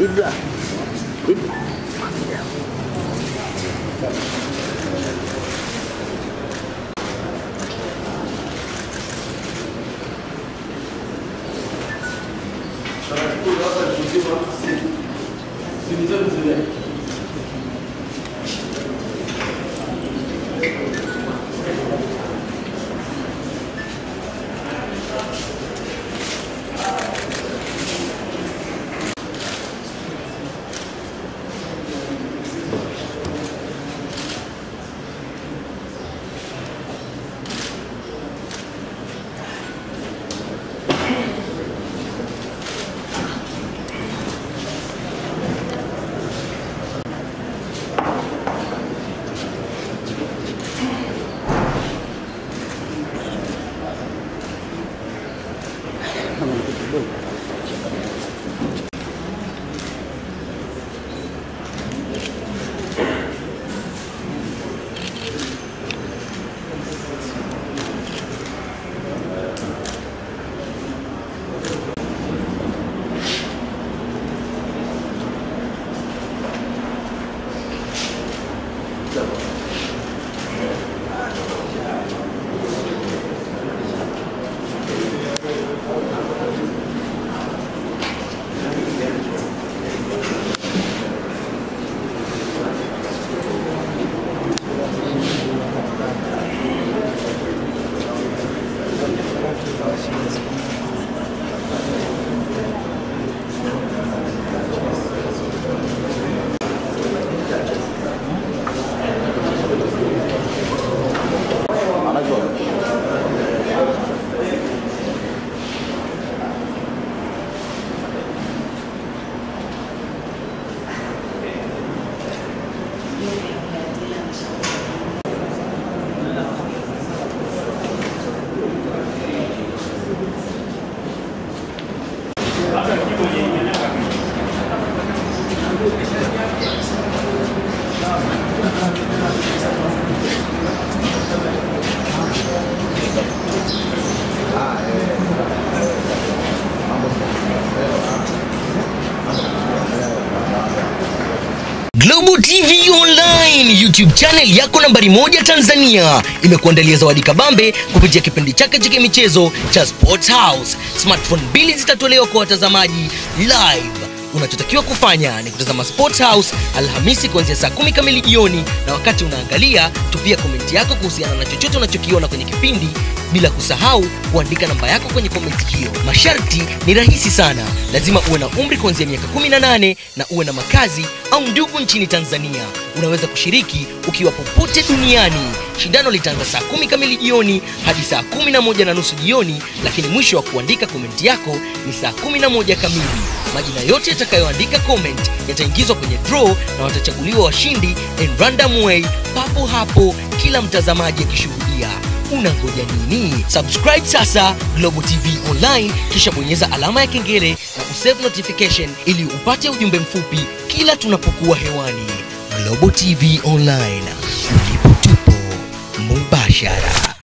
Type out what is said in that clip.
Ibra. Global TV Online, YouTube channel yako nambari 1 Tanzania, imekuandalia zawadi kabambe kupitia kipindi chake cha michezo cha Sports House. Smartphone 2 zitatolewa kwa watazamaji live. Unachotakiwa kufanya ni kutazama Sports House Alhamisi kuanzia saa 10 kamili jioni, na wakati unaangalia tupia komenti yako kuhusiana na chochote unachokiona kwenye kipindi, bila kusahau kuandika namba yako kwenye komenti hiyo. Masharti ni rahisi sana. Lazima uwe na umri kuanzia miaka 18 na uwe na makazi au ndugu nchini Tanzania. Unaweza kushiriki ukiwa popote duniani. Shindano litaanza saa 10 kamili jioni hadi saa 11:30 jioni, lakini mwisho wa kuandika komenti yako ni saa 11 kamili. Majina yote yatakayoandika comment yataingizwa kwenye draw na watachaguliwa washindi in random way papo hapo, kila mtazamaji akishuhudia. Unangoja nini? Subscribe sasa Global TV Online, kisha bonyeza alama ya kengele na usave notification ili upate ujumbe mfupi kila tunapokuwa hewani. Global TV Online, ulipo tupo mubashara.